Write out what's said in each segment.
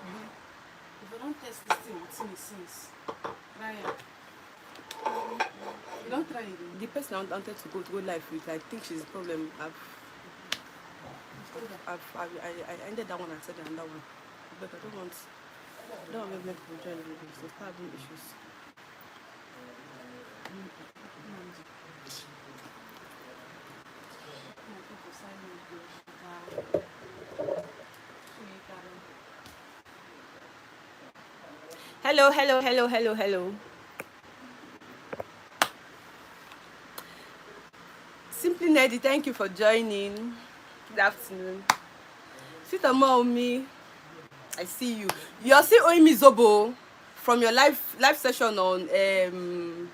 If I don't test this thing with me since, try it. You don't try it. The person I wanted to go live with, I think she's the problem. I ended that one and said another one. But I don't want to make people join the video, so start having issues. Hello. Simply Neddy, thank you for joining. Good afternoon. Sit on me. I see you. You're still owing me Zobo from your live session on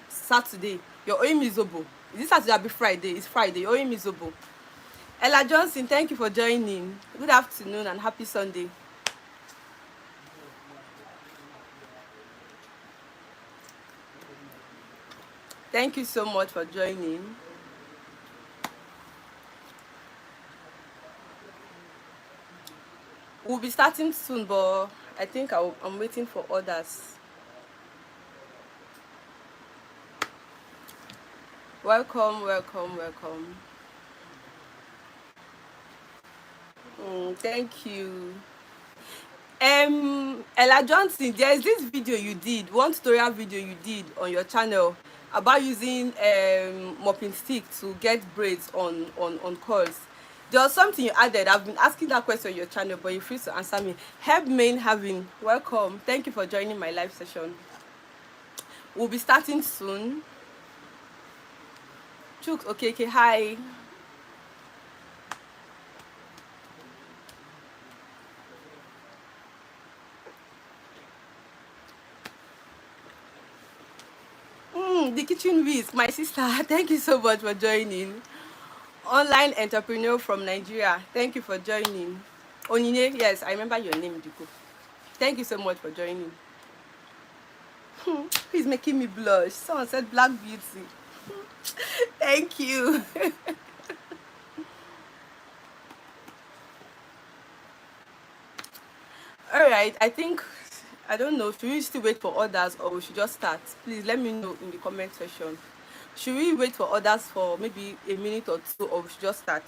Saturday. You're owing me Zobo. Is this Saturday or be Friday? It's Friday. You're owing me Zobo. Ella Johnson, thank you for joining. Good afternoon and happy Sunday. Thank you so much for joining. We'll be starting soon, but I think I'm waiting for others. Welcome. Thank you. Ella Johnson, there's this video you did, one tutorial video you did on your channel about using mopping stick to get braids on curls. There was something you added. I've been asking that question on your channel, but you're free to answer me. Help main having, welcome. Thank you for joining my live session. We'll be starting soon. Chooks, okay, hi. The kitchen whiz, my sister, thank you so much for joining. Online entrepreneur from Nigeria, thank you for joining. Onine, yes, I remember your name, Diko. Thank you so much for joining. He's making me blush. Someone said Black Beauty. Thank you. All right, I don't know, should we still wait for others or we should just start? Please let me know in the comment section. Should we wait for others for maybe a minute or two, or we should just start?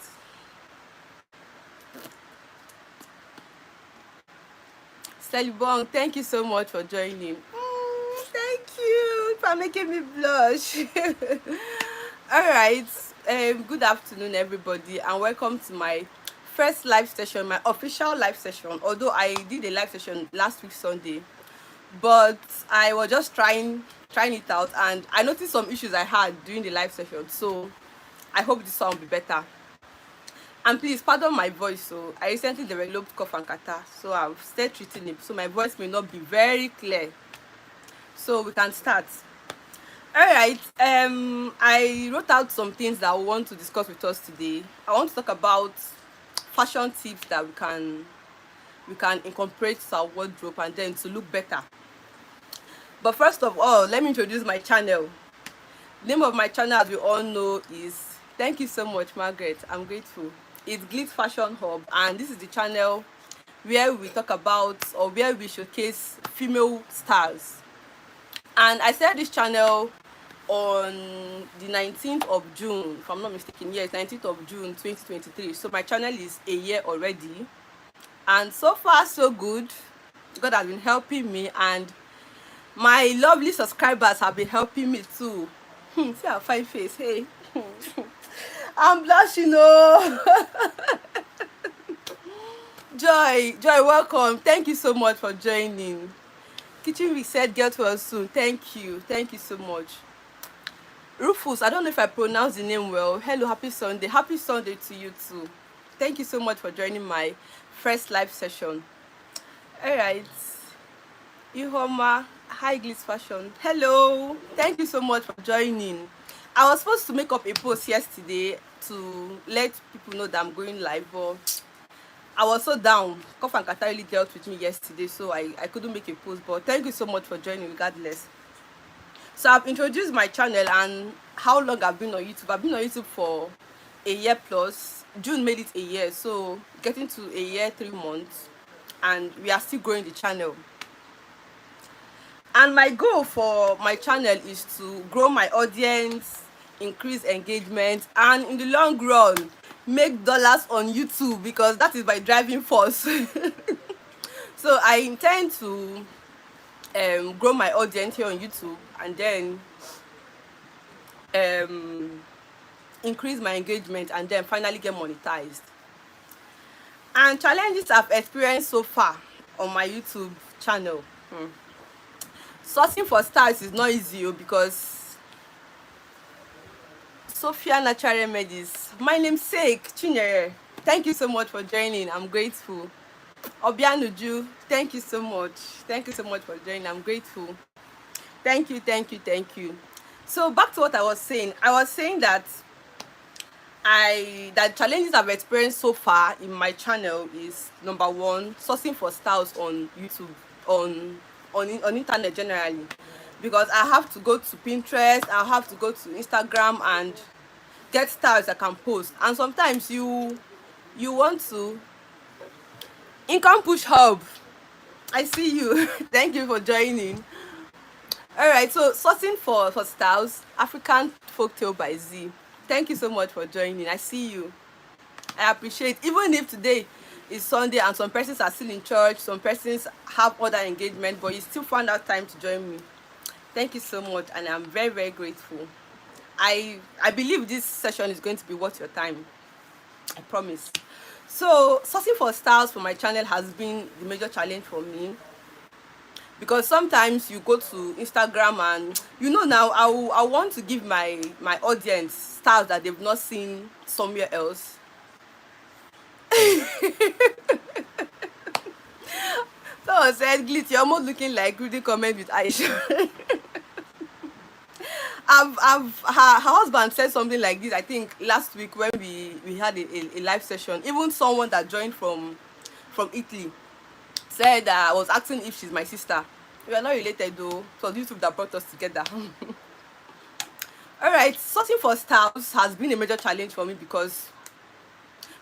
Selibong, thank you so much for joining. Thank you for making me blush. All right, good afternoon everybody, and welcome to my first live session, my official live session. Although I did a live session last week Sunday, but I was just trying it out, and I noticed some issues I had during the live session, so I hope this one will be better. And please pardon my voice. So I recently developed cough and catarrh, so I've started treating it, so my voice may not be very clear, so we can start. All right, I wrote out some things that I want to discuss with us today. I want to talk about fashion tips that we can incorporate to our wardrobe and then to look better. But first of all, let me introduce my channel. The name of my channel, as we all know, is, thank you so much Margaret, I'm grateful, it's Glitz Fashion Hub, and this is the channel where we talk about, or where we showcase female stars. And I started this channel on the 19th of June, if I'm not mistaken. Yes, 19th of June 2023. So my channel is a year already, and so far so good. God has been helping me, and my lovely subscribers have been helping me too. See our fine face, hey. I'm blushing, Joy, welcome. Thank you so much for joining. Kitchen Week said get well soon. Thank you so much. Rufus, I don't know if I pronounced the name well. Hello, happy Sunday to you too. Thank you so much for joining my first live session. All right, Ihoma, hi Glitz Fashion, hello, thank you so much for joining. I was supposed to make up a post yesterday to let people know that I'm going live, but I was so down. Cough and catarrh really dealt with me yesterday, so I couldn't make a post. But thank you so much for joining regardless. So I've introduced my channel and how long I've been on YouTube. I've been on YouTube for a year plus. June made it a year, so getting to a year 3 months. and we are still growing the channel. And my goal for my channel is to grow my audience, increase engagement, and in the long run make dollars on YouTube, because that is my driving force. So I intend to grow my audience here on YouTube, and then um, increase my engagement, and then finally get monetized. And challenges I've experienced so far on my YouTube channel. Sourcing for stars is not easy because Sophia Natural Remedies, my namesake, Chinyere, thank you so much for joining. I'm grateful. Obianuju, thank you so much. Thank you so much for joining. I'm grateful. Thank you, thank you, thank you. So back to what I was saying. I was saying that that challenges I've experienced so far in my channel is, number one, sourcing for styles on YouTube, on internet generally, because I have to go to Pinterest, I have to go to Instagram and get styles I can post. And sometimes you want to income push hub. I see you. Thank you for joining. All right, so sourcing for styles, African Folktale by Z. Thank you so much for joining. I see you. I appreciate, even if today is Sunday and some persons are still in church, some persons have other engagement, but you still found out time to join me. Thank you so much, and I'm very, very grateful. I believe this session is going to be worth your time. I promise. So sourcing for styles for my channel has been the major challenge for me, because sometimes you go to Instagram and now I want to give my audience styles that they've not seen somewhere else. Someone said, Glit, you're almost looking like reading comment with Aisha. Her husband said something like this, I think last week when we had a live session. Even someone that joined from Italy said that I was asking if she's my sister. We are not related though, so YouTube that brought us together. All right, sourcing for styles has been a major challenge for me, because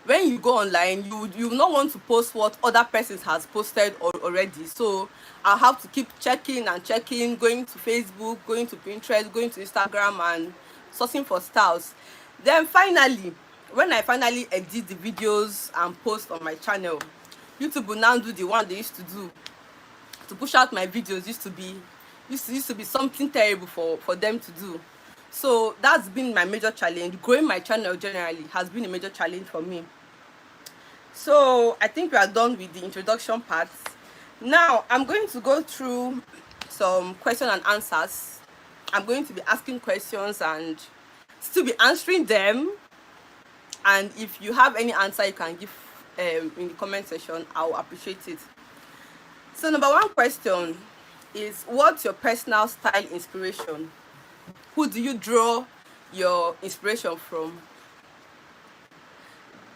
when you go online, you not want to post what other persons has posted already. So I have to keep checking and checking, going to Facebook, going to Pinterest, going to Instagram, and sourcing for styles. Then finally, when I finally edit the videos and post on my channel, YouTube will now do the one they used to do to push out my videos. Used to be something terrible for them to do. So that's been my major challenge. Growing my channel generally has been a major challenge for me. So I think we are done with the introduction part. Now I'm going to go through some question and answers. I'm going to be asking questions and still be answering them. And if you have any answer you can give in the comment section, I'll appreciate it. So number one question is, what's your personal style inspiration? Who do you draw your inspiration from?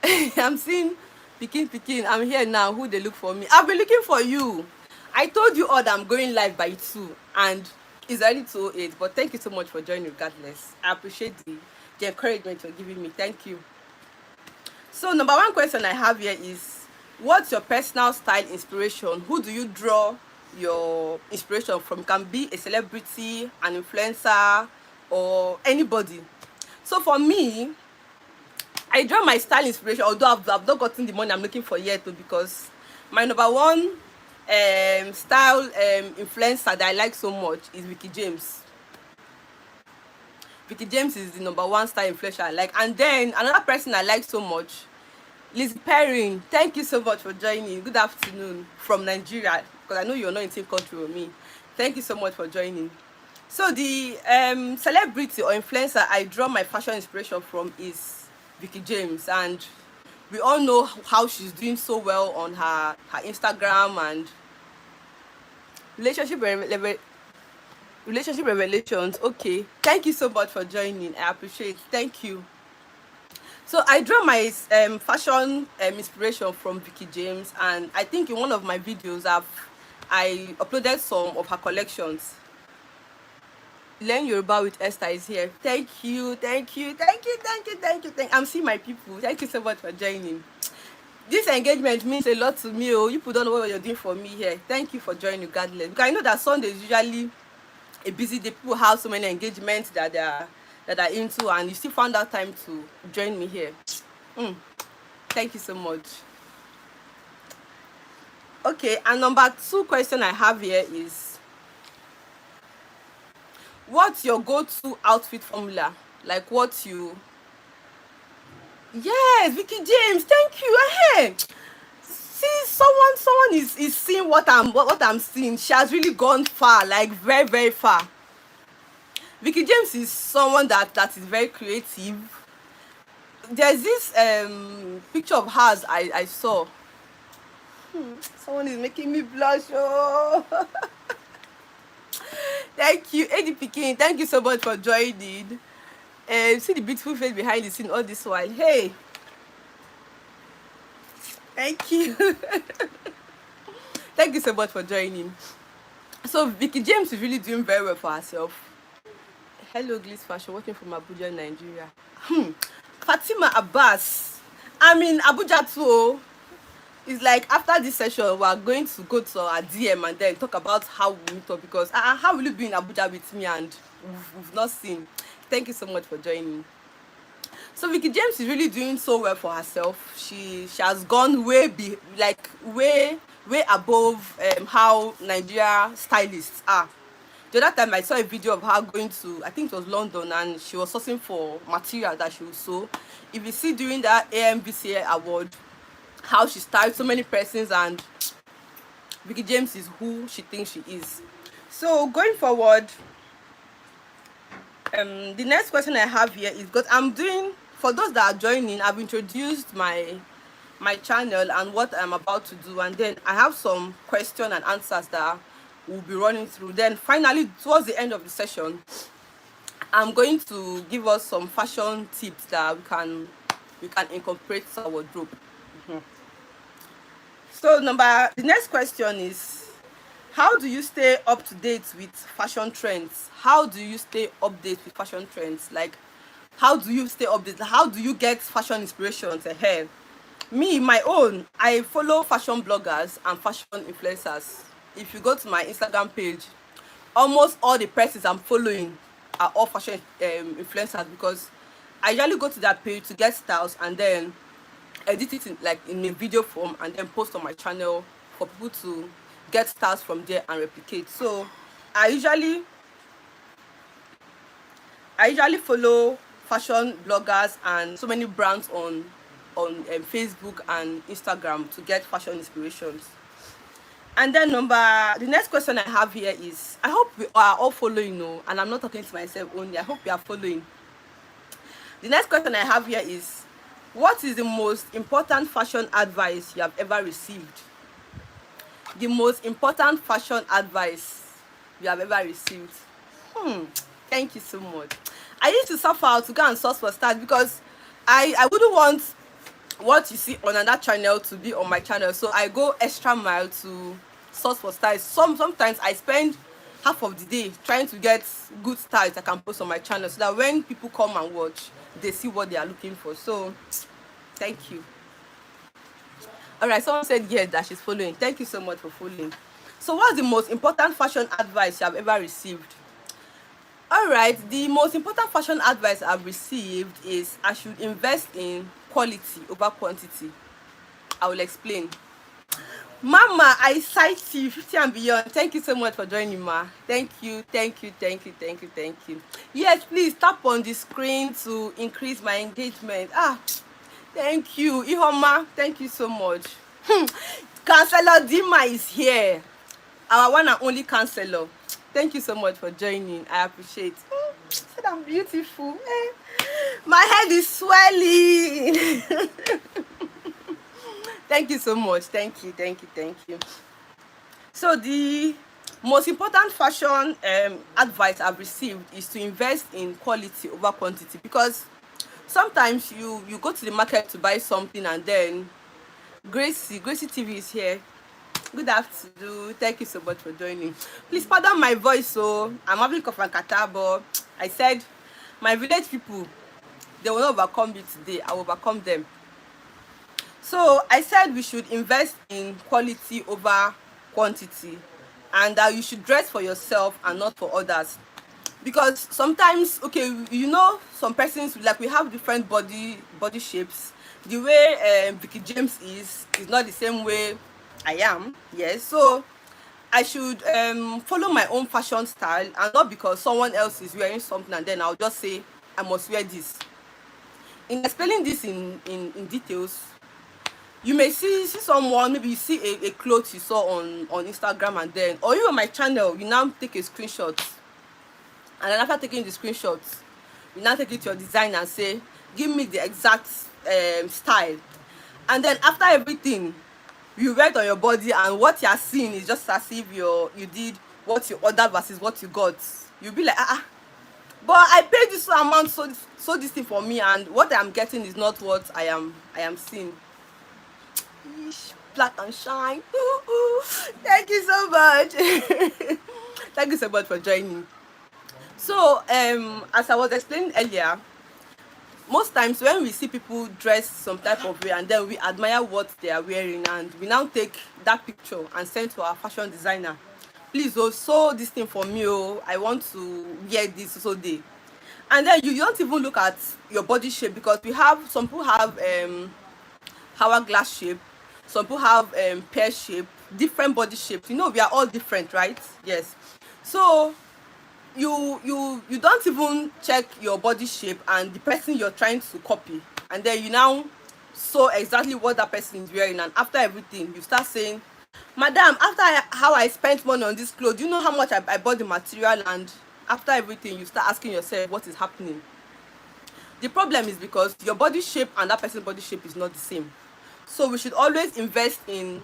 I'm seeing Pikin. I'm here now. Who they look for me? I've been looking for you. I told you all that I'm going live by 2 and it's already 2:08. But thank you so much for joining regardless. I appreciate the encouragement you're giving me. Thank you. So number one question I have here is, what's your personal style inspiration? Who do you draw your inspiration from? It can be a celebrity, an influencer, or anybody. So for me, I draw my style inspiration, although I've not gotten the money I'm looking for yet, because my number one style influencer that I like so much is Vicky James. Vicky James is the number one style influencer I like. And then another person I like so much, Lizzie Perrin. Thank you so much for joining. Good afternoon from Nigeria, because I know you're not in the same country with me. Thank you so much for joining. So the celebrity or influencer I draw my fashion inspiration from is Vicky James, and we all know how she's doing so well on her Instagram and relationship revelations. Okay, thank you so much for joining. I appreciate it. Thank you. So I draw my fashion inspiration from Vicky James, and I think in one of my videos I uploaded some of her collections. Learn Yoruba with Esther is here. Thank you. I'm seeing my people. Thank you so much for joining. This engagement means a lot to me. Oh, you people don't know what you're doing for me here. Thank you for joining regardless. Because I know that Sunday is usually a busy day. People have so many engagements that they are into, and you still found out time to join me here. Thank you so much. Okay, and number 2 question I have here is, what's your go-to outfit formula? Like what you... Yes, Vicky James, thank you. Hey, see, someone is seeing what I'm seeing. She has really gone far, like very, very far. Vicky James is someone that is very creative. There's this picture of hers I saw. Someone is making me blush. Oh. Thank you, Eddie Pikin. Thank you so much for joining. See the beautiful face behind the scene all this while. Hey, thank you. Thank you so much for joining. So Vicky James is really doing very well for herself. Hello, Gliss Fashion, watching from Abuja, Nigeria. Fatima Abbas, I'm in Abuja too. It's like after this session, we are going to go to our DM and then talk about how we meet up, because how will you be in Abuja with me and we've not seen? Thank you so much for joining. So Vicky James is really doing so well for herself. She has gone way above how Nigeria stylists are. The other time I saw a video of her going to, I think it was London, and she was sourcing for material that she would sew. If you see during that AMVCA award, how she styled so many persons, and Vicky James is who she thinks she is. So going forward, the next question I have here is, because I'm doing, for those that are joining, I've introduced my channel and what I'm about to do, and then I have some question and answers that we'll be running through. Then finally, towards the end of the session, I'm going to give us some fashion tips that we can incorporate to our wardrobe. So the next question is, how do you stay up to date with fashion trends? How do you stay updated with fashion trends? Like, how do you stay updated? How do you get fashion inspirations ahead? Me, my own, I follow fashion bloggers and fashion influencers. If you go to my Instagram page, almost all the persons I'm following are all fashion influencers, because I usually go to that page to get styles and then edit it in a video form and then post on my channel for people to get styles from there and replicate. So I usually follow fashion bloggers and so many brands on Facebook and Instagram to get fashion inspirations. And then the next question I have here is, I hope we are all following, and I'm not talking to myself only, I hope you are following. The next question I have here is, what is the most important fashion advice you have ever received? The most important fashion advice you have ever received. Thank you so much. I used to suffer to go and source for styles, because I wouldn't want what you see on another channel to be on my channel, so I go extra mile to source for styles. Sometimes I spend half of the day trying to get good styles I can post on my channel, so that when people come and watch, they see what they are looking for. So thank you. All right, someone said yes, that she's following. Thank you so much for following. So what's the most important fashion advice you have ever received? All right, the most important fashion advice I've received is I should invest in quality over quantity. I will explain. Mama, I cite you 50 and beyond. Thank you so much for joining, ma. Thank you. Yes, please tap on the screen to increase my engagement. Thank you, Ihoma. Thank you so much. Counselor Dima is here, our one and only counselor. Thank you so much for joining. I appreciate. Said I'm beautiful. My head is swelling. Thank you so much. Thank you. So the most important fashion advice I've received is to invest in quality over quantity, because sometimes you go to the market to buy something, and then Gracie TV is here. Good afternoon. Thank you so much for joining. Please pardon my voice. So I'm having cough and catarrh, but I said my village people, they will not overcome me today. I will overcome them. So I said we should invest in quality over quantity, and that you should dress for yourself and not for others. Because sometimes, okay, you know, some persons, like, we have different body shapes. The way Vicky James is not the same way I am. Yes, so I should follow my own fashion style, and not because someone else is wearing something and then I'll just say I must wear this. In explaining this in details, you may see someone, maybe you see a cloth you saw on Instagram, and then, or you on my channel, you now take a screenshot, and then after taking the screenshot, you now take it to your designer and say, give me the exact style. And then after everything, you wear it on your body, and what you are seeing is just as if you did what you ordered versus what you got. You'll be like, but I paid this amount, so this thing for me, and what I'm getting is not what I am seeing. Black and shine. Ooh, ooh. Thank you so much. Thank you so much for joining. So as I was explaining earlier, most times when we see people dress some type of way, and then we admire what they are wearing, and we now take that picture and send to our fashion designer, please, oh, sew this thing for me, oh, I want to wear this so day. And then you don't even look at your body shape, because some people have hourglass shape, some people have pear shape, different body shapes. You know, we are all different, right? Yes. So you don't even check your body shape and the person you're trying to copy, and then you now sew exactly what that person is wearing, and after everything you start saying, madam, how I spent money on this clothes, you know how much I bought the material, and after everything you start asking yourself what is happening. The problem is because your body shape and that person's body shape is not the same. So we should always invest in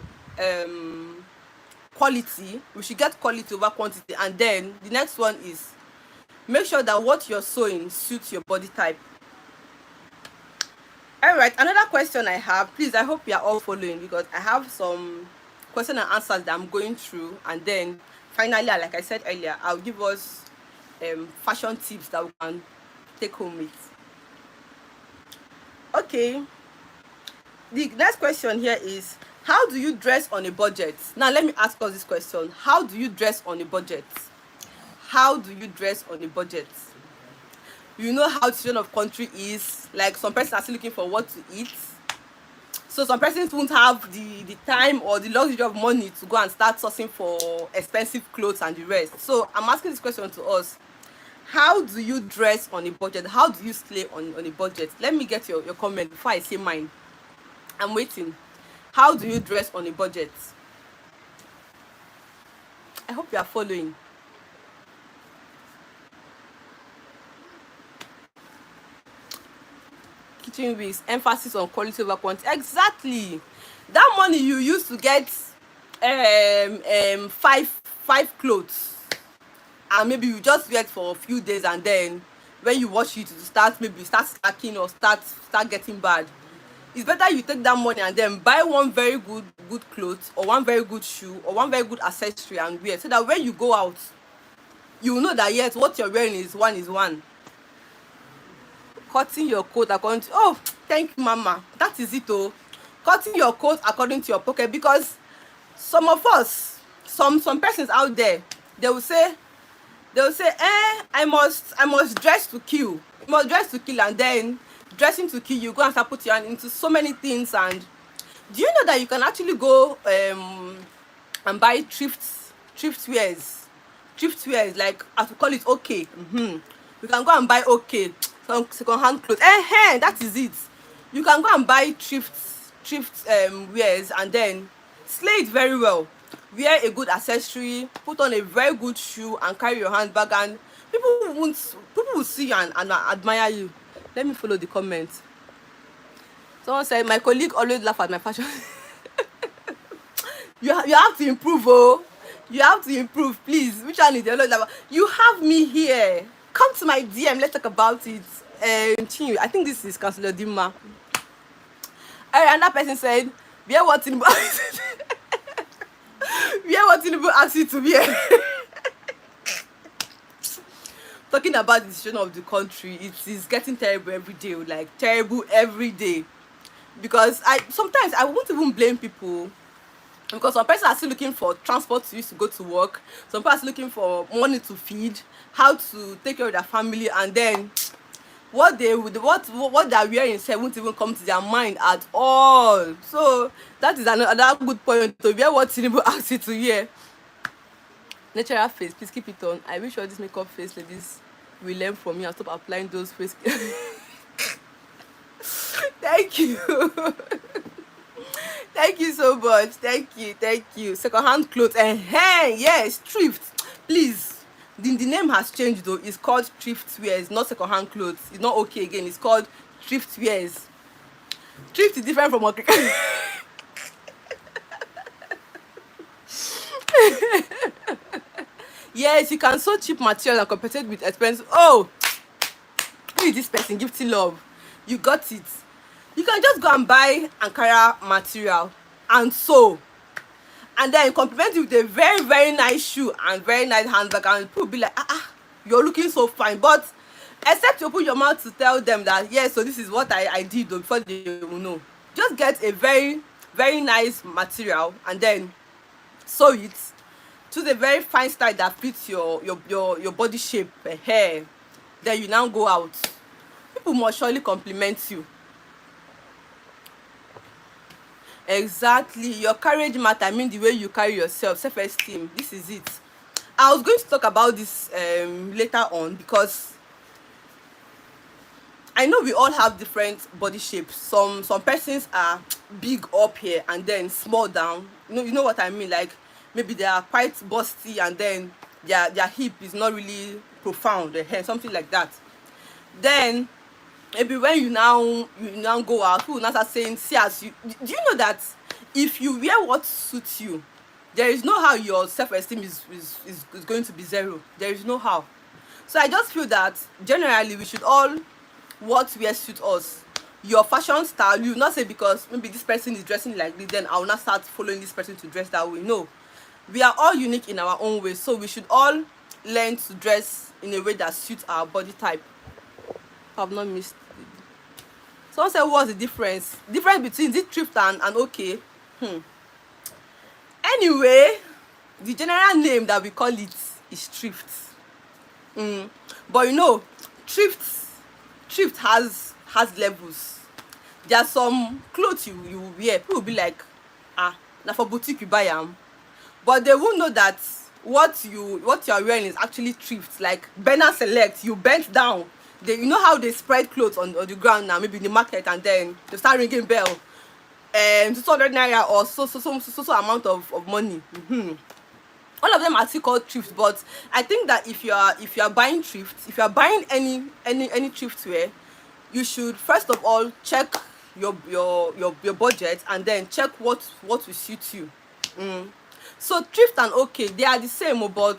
quality. We should get quality over quantity. And then the next one is, make sure that what you're sewing suits your body type. All right, another question I have, please, I hope you are all following, because I have some question and answers that I'm going through, and then finally, like I said earlier, I'll give us fashion tips that we can take home with. Okay, the next question here is, how do you dress on a budget? Now let me ask us this question: how do you dress on a budget? How do you dress on a budget? You know how situation of country is, like some persons are still looking for what to eat, so some persons won't have the time or the luxury of money to go and start sourcing for expensive clothes and the rest. So I'm asking this question to us: how do you dress on a budget? How do you slay on a budget? Let me get your comment before I say mine. I'm waiting. How do you dress on a budget? I hope you are following. Kitchen weeks, emphasis on quality over quantity. Exactly. That money you used to get five clothes, and maybe you just wear it for a few days, and then when you wash it, maybe start slacking or start getting bad. It's better you take that money and then buy one very good clothes, or one very good shoe, or one very good accessory and wear, so that when you go out, you know that yes, what you're wearing is one. Cutting your coat according to, oh, thank you, mama, that is it. Oh, cutting your coat according to your pocket, because some of us, some persons out there, they will say, I must dress to kill. You must dress to kill, and then dressing to kill, you go and start putting your hand into so many things. And do you know that you can actually go and buy thrift wears, like, as we call it, okay. You can go and buy okay, some second hand clothes. That is it. You can go and buy thrift wears, and then slay it very well. Wear a good accessory, put on a very good shoe, and carry your handbag, and people will see you and admire you. Let me follow the comments. Someone said, my colleague always laugh at my fashion. you have to improve, oh. You have to improve, please. Which one is the always laugh? You have me here. Come to my DM, let's talk about it. I think this is Councillor Dima. Another person said, wear what Tinubu asked you to wear. Talking about the situation of the country, it is getting terrible every day, like terrible every day. because I sometimes I won't even blame people, because some person are still looking for transport to use to go to work, some people are still looking for money to feed, how to take care of their family, and then what they would what they are wearing sef won't even come to their mind at all. So that is another good point, to wear what Tinubu asks you to wear. Natural face, please keep it on. I wish all these makeup face ladies will learn from me and stop applying those face. Thank you. Thank you so much. Thank you. Second-hand clothes. Yes, thrift. Please. The name has changed though. It's called thrift wears, not second-hand clothes. It's not okay again. It's called thrift wears. Thrift is different from okay. Yes, you can sew cheap material and compensate with expensive. Oh, who is this person? Gifty love. You got it. You can just go and buy Ankara material and sew, and then complement it with a very nice shoe and very nice handbag, and people be like, you're looking so fine. But except you open your mouth to tell them that yes, so this is what I did though, before they will know. Just get a very nice material and then sew it. Choose a very fine style that fits your body shape, hair. Then you now go out. People must surely compliment you. Exactly. Your courage matter. I mean the way you carry yourself, self-esteem. This is it. I was going to talk about this later on, because I know we all have different body shapes. Some persons are big up here and then small down. You know what I mean? Like maybe they are quite busty and then their hip is not really profound, the hair, something like that. Then maybe when you now go out, people will now start saying, see, as you do, you know that if you wear what suits you, there is no how your self-esteem is going to be zero. There is no how. So I just feel that generally we should all what wear suit us. Your fashion style, you not say because maybe this person is dressing like this, then I will not start following this person to dress that way. No, we are all unique in our own way, so we should all learn to dress in a way that suits our body type. I've not missed. Someone said, what's the difference between this thrift and okay? Anyway, the general name that we call it is thrift. But you know, thrift has levels. There are some clothes you wear, people will be like, now for boutique you buy them, but they won't know that what you are wearing is actually thrift. Like Bena Select, you bent down. You know how they spread clothes on the ground now, maybe in the market, and then they start ringing bell, 200 naira or so amount of money. All of them are still called thrift, but I think that if you are buying thrift, if you are buying any thrift wear, you should first of all check your budget, and then check what will suit you. So thrift and okay, they are the same, but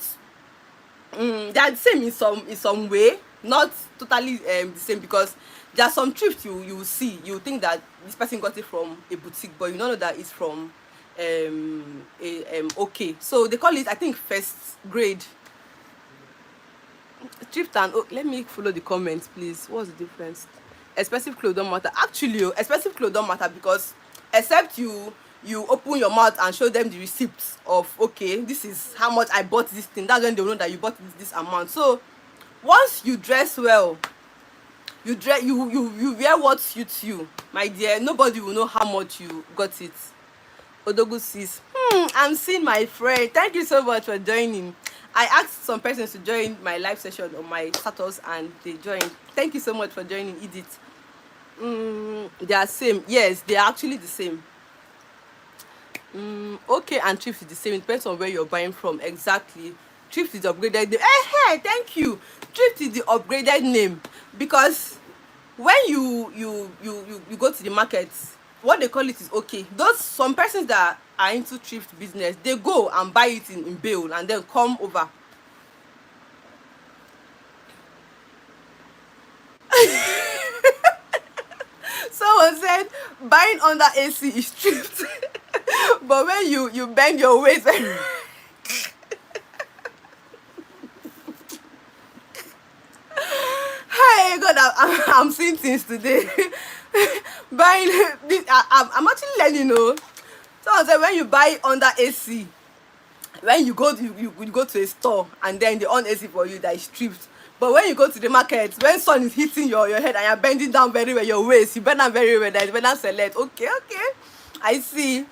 they are the same in some way, not totally the same, because there are some thrift you will see, you think that this person got it from a boutique, but you don't know that it's from okay. So they call it, I think, first grade thrift and let me follow the comments, please. What's the difference? Expensive clothes don't matter. Actually, expensive clothes don't matter, because except you open your mouth and show them the receipts of, okay, this is how much I bought this thing, that's when they will know that you bought this amount. So once you dress well, you wear what suits you, my dear, nobody will know how much you got it. Odogu says, I'm seeing my friend. Thank you so much for joining. I asked some persons to join my live session on my status and they joined. Thank you so much for joining, Edith. They are same. Yes, they are actually the same. Okay, and thrift is the same. It depends on where you're buying from. Exactly. Thrift is the upgraded name. Hey, thank you. Thrift is the upgraded name, because when you go to the market, what they call it is okay. Those some persons that are into thrift business, they go and buy it in bale and then come over. Someone said buying under AC is thrift, but when you bend your waist. Hey God, I'm seeing things today. buying this. I'm actually learning, oh. Someone said when you buy under AC, when you go to you go to a store and then they on AC for you, that is stripped. But when you go to the market, when sun is hitting your head and you're bending down very well, your waist, you bend down very well, that is better select. Okay, okay, I see.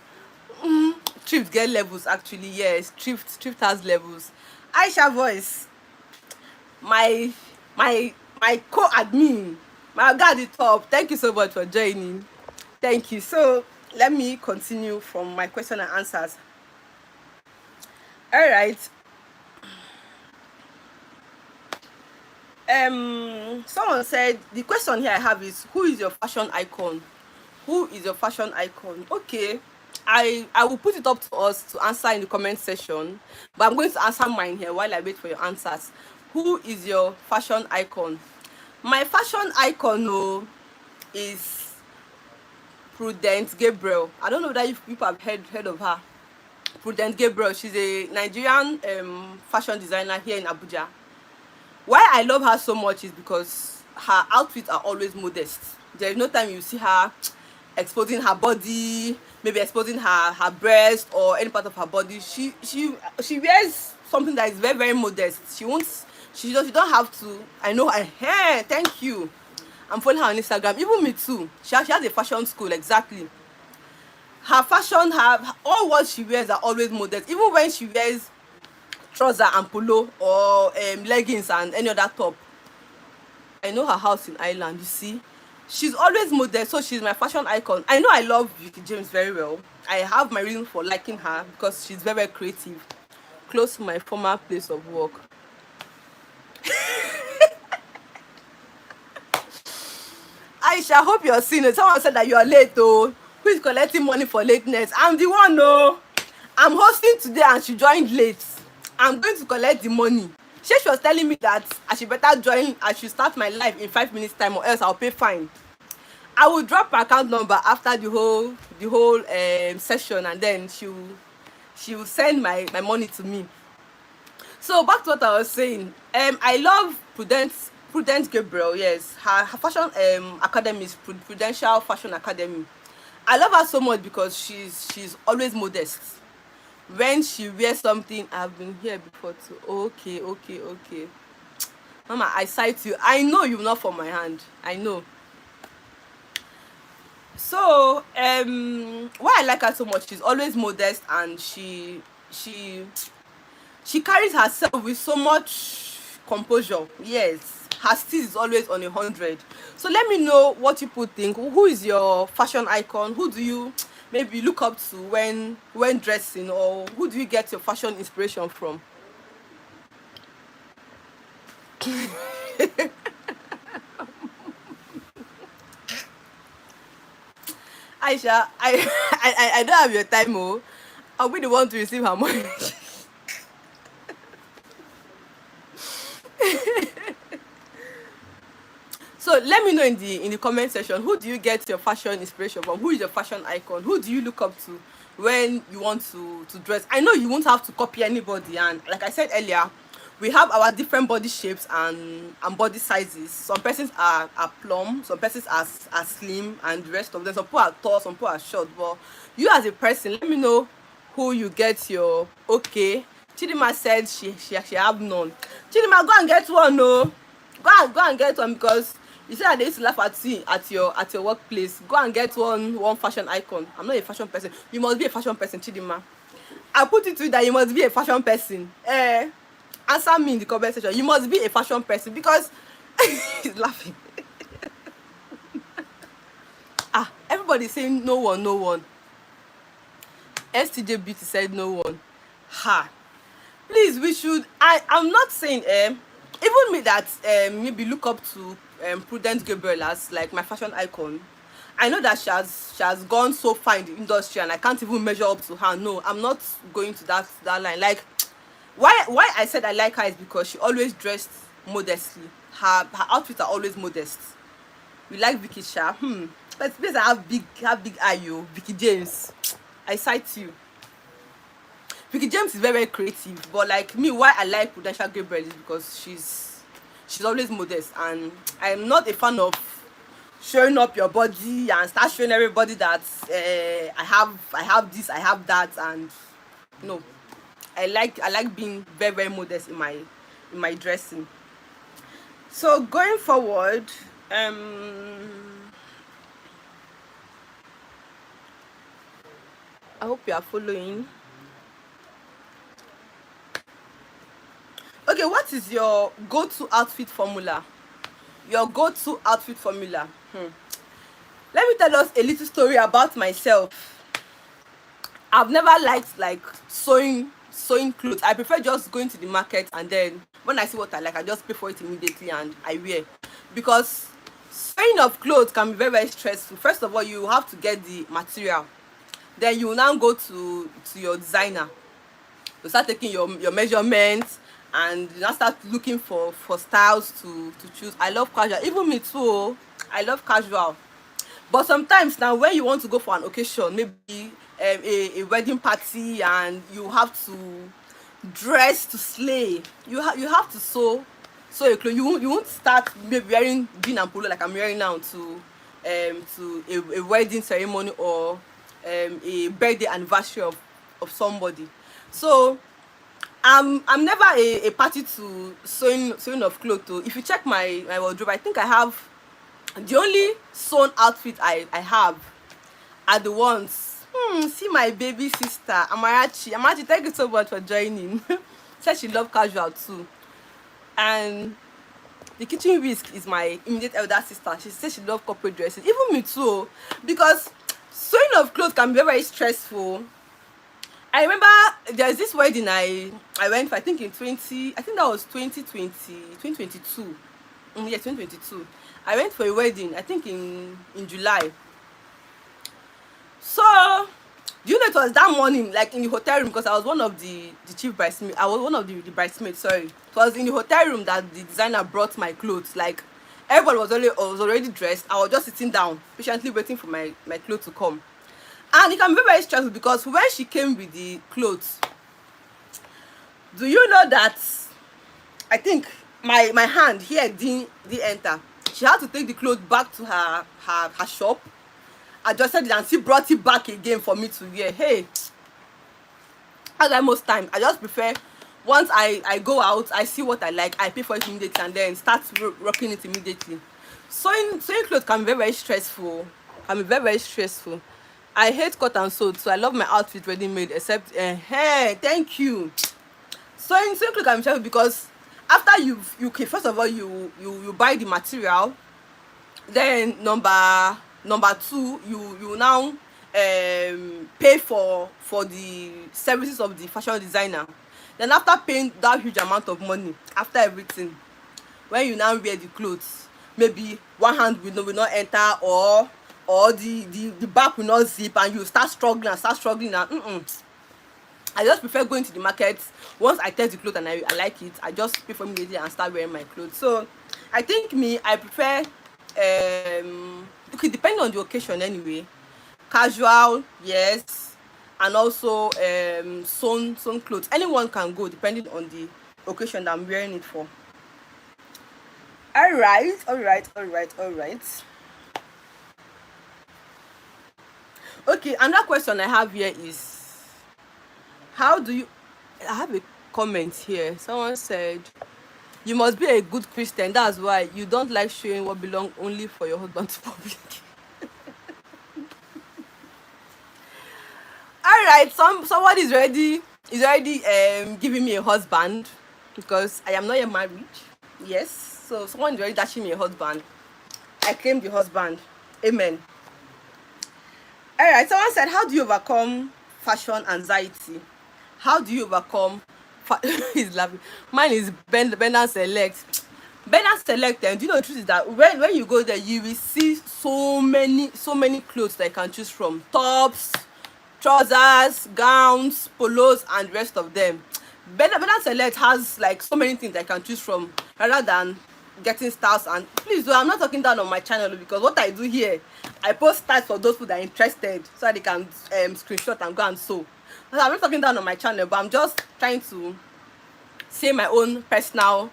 Thrift get levels actually, yes. Thrift has levels. Aisha voice, my my co-admin, my oga at the top, thank you so much for joining. Thank you. So let me continue from my question and answers. All right. Someone said the question here I have is, who is your fashion icon? Who is your fashion icon? Okay, I will put it up to us to answer in the comment section, but I'm going to answer mine here while I wait for your answers. Who is your fashion icon? My fashion icon, oh, is Prudence Gabriel. I don't know that if people have heard of her. Prudence Gabriel. She's a Nigerian fashion designer here in Abuja. Why I love her so much is because her outfits are always modest. There is no time you see her exposing her body, maybe exposing her breast or any part of her body. She wears something that is very, very modest. She don't have to. I know her hair. Thank you. I'm following her on Instagram. Even me too. She has a fashion school, exactly. Her fashion, all what she wears are always modest. Even when she wears trouser and polo or leggings and any other top. I know her house in Ireland, you see. She's always modest, so she's my fashion icon. I know I love Vicky James very well. I have my reason for liking her because she's very, very creative. Close to my former place of work. Aisha, hope you're seeing it. Someone said that you are late, oh. Who is collecting money for lateness? I'm the one, oh. I'm hosting today and she joined late. I'm going to collect the money. She was telling me that I should better join, I should start my life in 5 minutes time or else I'll pay fine. I will drop her account number after the whole session, and then she will send my money to me. So back to what I was saying. I love Prudence Gabriel. Yes, her fashion academy is Prudential Fashion Academy. I love her so much because she's always modest. When she wears something, I've been here before too. Okay. Mama, I cite you. I know you not for my hand. I know. So why I like her so much, she's always modest and she carries herself with so much composure. Yes, her style is always on 100. So let me know what people think. Who is your fashion icon? Who do you maybe look up to when dressing, or who do you get your fashion inspiration from? Aisha, I don't have your time, oh. I'll be the one to receive her money. So let me know in the comment section, who do you get your fashion inspiration from? Who is your fashion icon? Who do you look up to when you want to dress? I know you won't have to copy anybody, and like I said earlier, we have our different body shapes and body sizes. Some persons are plump, some persons are slim, and the rest of them. Some people are tall, some people are short. But you as a person, let me know who you get your. Okay, Chidima said she have none. Chidima, go and get one, no. Go and get one, because you said that they used to laugh at you at your workplace. Go and get one fashion icon. I'm not a fashion person. You must be a fashion person, Chidima. I put it to you that you must be a fashion person. Answer me in the comment section. You must be a fashion person, because he's laughing. Everybody's saying no one. STJ Beauty said no one. Please, we should. I'm not saying even me that maybe look up to Prudence Gabriel as like my fashion icon. I know that she has gone so far in the industry and I can't even measure up to her. No, I'm not going to that line. Like, why I said I like her is because she always dressed modestly. Her outfits are always modest. We like Vicky Sha. But please, I have big eye, you. Vicky James, I cite you. Vicky James is very, very creative, but like me, why I like Prudential Gabriel is because she's always modest, and I'm not a fan of showing up your body and start showing everybody that I have this, I have that. And no, I like being very, very modest in my dressing. So going forward, I hope you are following. Okay, what is your go-to outfit formula? Your go-to outfit formula. Let me tell us a little story about myself. I've never liked like sewing clothes. I prefer just going to the market, and then when I see what I like, I just pay for it immediately and I wear. Because sewing of clothes can be very, very stressful. First of all, you have to get the material. Then you will now go to your designer. You start taking your measurements, and you now start looking for styles to choose. I love casual. Even me too. Oh, I love casual. But sometimes now when you want to go for an occasion, maybe a wedding party, and you have to dress to slay, you have to sew a clothes. You won't start maybe wearing jean and polo like I'm wearing now to a wedding ceremony or a birthday anniversary of somebody. So I'm never a party to sewing of clothes too. If you check my wardrobe, I think I have the only sewn outfit I have are the ones. See my baby sister Amarachi, thank you so much for joining. Said she love casual too. And the kitchen whisk is my immediate elder sister. She said she love corporate dresses. Even me too, because sewing of clothes can be very, very stressful. I remember there's this wedding I went for, I think in 20, I think that was 2022. Yeah, 2022. I went for a wedding, I think in July. So do you know it was that morning, like in the hotel room, because I was one of the chief bridesmaid. I was one of the bridesmaids, sorry. It was in the hotel room that the designer brought my clothes. Like everybody was already dressed. I was just sitting down, patiently waiting for my clothes to come. And it can be very stressful because when she came with the clothes, do you know that I think my hand here didn't enter. She had to take the clothes back to her shop, adjusted it, and she brought it back again for me to wear. Hey, as I most time, I just prefer once I go out, I see what I like, I pay for it immediately, and then start rocking it immediately. Sewing clothes can be very, very stressful. Can be very, very stressful. I hate cut and sew, so I love my outfit ready made. Except, hey, thank you. Sewing clothes can be stressful because after you first of all you buy the material, then number two, you now pay for the services of the fashion designer. Then after paying that huge amount of money, after everything, when you now wear the clothes, maybe one hand will not enter, or the back will not zip, and you start struggling and I just prefer going to the market. Once I test the clothes and I like it, I just pay for immediately and start wearing my clothes. So I think I prefer okay, depending on the occasion anyway. Casual, yes, and also sewn clothes. Anyone can go depending on the occasion that I'm wearing it for. All right. Okay, another question I have here is, how do you, I have a comment here. Someone said you must be a good Christian, that's why you don't like showing what belong only for your husband to public. All right, somebody is already giving me a husband, because I am not yet married. Yes, so someone is already dashing me a husband. I claim the husband. Amen. All right, someone said, how do you overcome fashion anxiety? How do you overcome he's laughing. Mine is bend and select. Bend and select. And do you know the truth is that when you go there, you will see so many clothes that you can choose from. Tops, trousers, gowns, polos, and the rest of them. Bend and select has like so many things that I can choose from, rather than getting styles. And please do, I'm not talking down on my channel, because what I do here, I post styles for those who are interested, so that they can screenshot and go and sew. So I'm not talking down on my channel, but I'm just trying to say my own personal,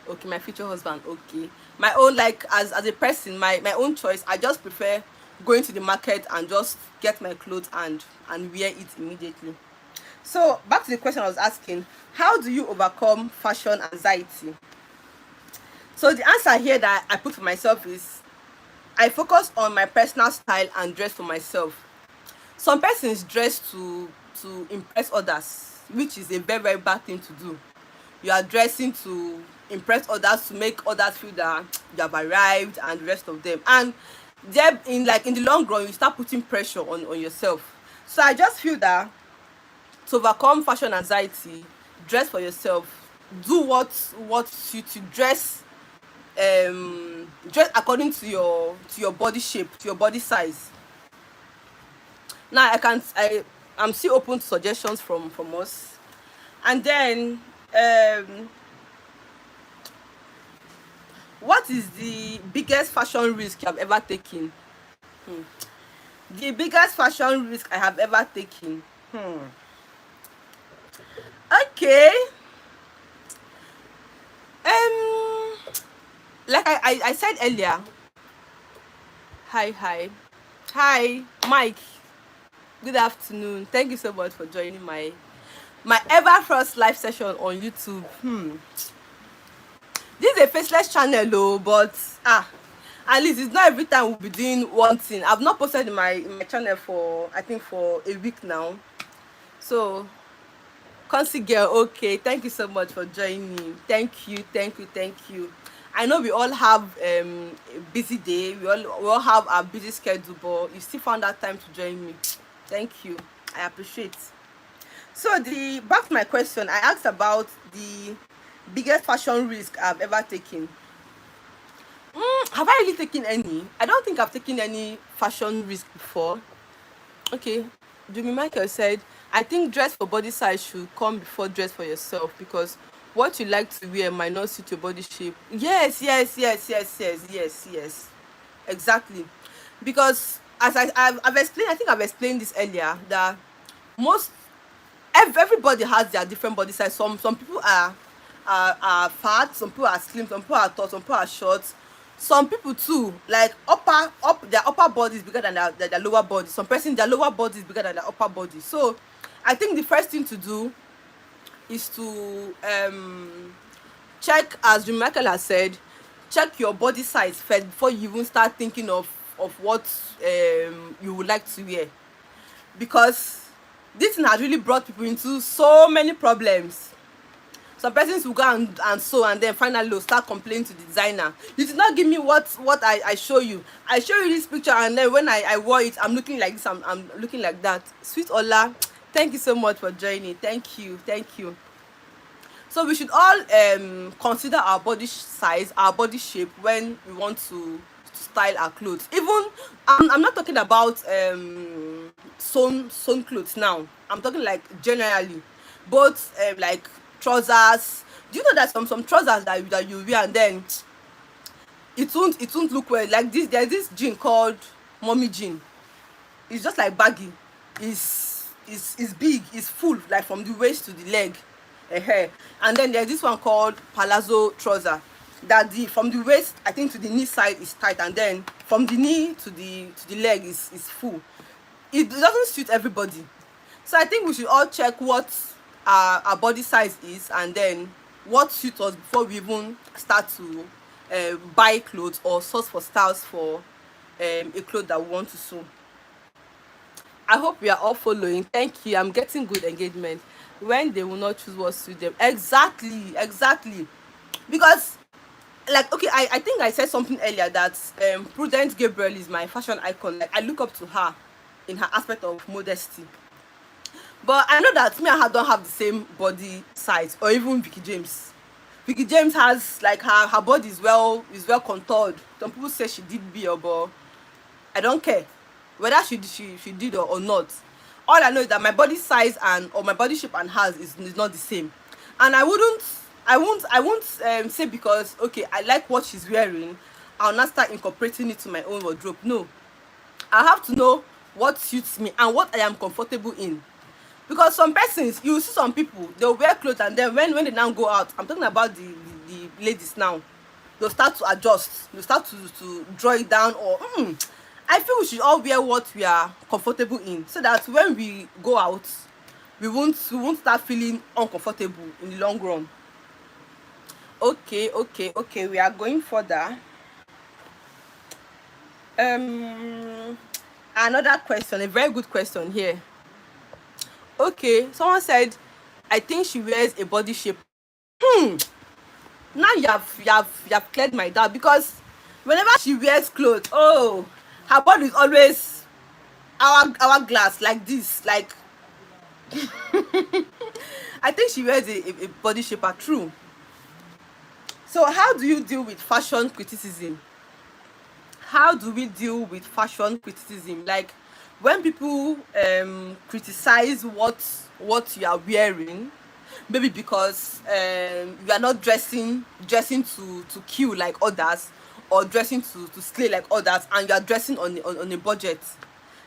okay, my future husband, okay, my own, like as a person, my own choice, I just prefer going to the market and just get my clothes and wear it immediately. So back to the question I was asking, how do you overcome fashion anxiety? So the answer here that I put for myself is, I focus on my personal style and dress for myself. Some persons dress to impress others, which is a very very bad thing to do. You are dressing to impress others, to make others feel that you have arrived and the rest of them, and there, in the long run, you start putting pressure on yourself. So I just feel that to overcome fashion anxiety, dress for yourself. Do what suits you. Dress according to your body shape, to your body size. Now I'm still open to suggestions from us. And then, um what is the biggest fashion risk you have ever taken? The biggest fashion risk I have ever taken. Okay. Um, like I said earlier. Hi, hi, Mike. Good afternoon. Thank you so much for joining my ever first live session on YouTube. This is a faceless channel though, but at least it's not every time we'll be doing one thing. I've not posted in my channel for, I think, for a week now. So Consi girl, okay, thank you so much for joining. Thank you, thank you, thank you. I know we all have a busy day. We all have our busy schedule, but you still found that time to join me. Thank you. I appreciate. So the back to my question, I asked about the biggest fashion risk I've ever taken. Have I really taken any? I don't think I've taken any fashion risk before. Okay, Jimmy Michael said, I think dress for body size should come before dress for yourself, because what you like to wear might not suit your body shape. Yes, yes, yes, yes, yes, yes, yes. Exactly. Because as I've explained, I think I've explained this earlier, that most everybody has their different body size. Some people are fat, some people are slim, some people are tall, some people are short. Some people too, like their upper body is bigger than their lower body. Some person, their lower body is bigger than their upper body. So I think the first thing to do is to check, as Michael has said, check your body size first before you even start thinking of what you would like to wear. Because this thing has really brought people into so many problems. Some persons will go and sew, and then finally they'll start complaining to the designer, you did not give me what I show you. I show you this picture, and then when I wore it, I'm looking like this, I'm looking like that. Sweet Ola, thank you so much for joining. Thank you, thank you. So we should all consider our body size, our body shape, when we want to style our clothes. Even I'm not talking about sewn clothes now. I'm talking like generally, both like trousers. Do you know that some trousers that you wear, and then it won't look well? Like this, there's this jean called mommy jean. It's just like baggy. It's big, it's full, like from the waist to the leg. And then there's this one called palazzo trouser, that the from the waist, I think, to the knee side is tight, and then from the knee to the leg is full. It doesn't suit everybody. So I think we should all check what our body size is, and then what suits us before we even start to buy clothes or source for styles for a cloth that we want to sew. I hope we are all following. Thank you. I'm getting good engagement. When they will not choose what suits them. Exactly, exactly. Because, like, okay, I think I said something earlier that Prudence Gabriel is my fashion icon. Like, I look up to her in her aspect of modesty. But I know that me and her don't have the same body size, or even Vicky James. Vicky James has, like, her body is well contoured. Some people say she did beer, but I don't care whether she did or not. All I know is that my body size and or my body shape and hers is not the same. And I won't say, because okay, I like what she's wearing, I'll not start incorporating it to my own wardrobe. No, I have to know what suits me and what I am comfortable in. Because some persons, you see some people, they'll wear clothes, and then when they now go out, I'm talking about the ladies now, they'll start to adjust, they'll start to draw it down, or I feel we should all wear what we are comfortable in, so that when we go out, we won't start feeling uncomfortable in the long run. Okay, we are going further. Another question, a very good question here. Okay, someone said, I think she wears a body shape. Now you have cleared my doubt, because whenever she wears clothes, oh, her body is always hourglass like this. Like, I think she wears a body shaper. True. So how do you deal with fashion criticism? How do we deal with fashion criticism? Like, when people criticize what you are wearing, maybe because you are not dressing to kill like others, or dressing to slay like others, and you are dressing on a budget,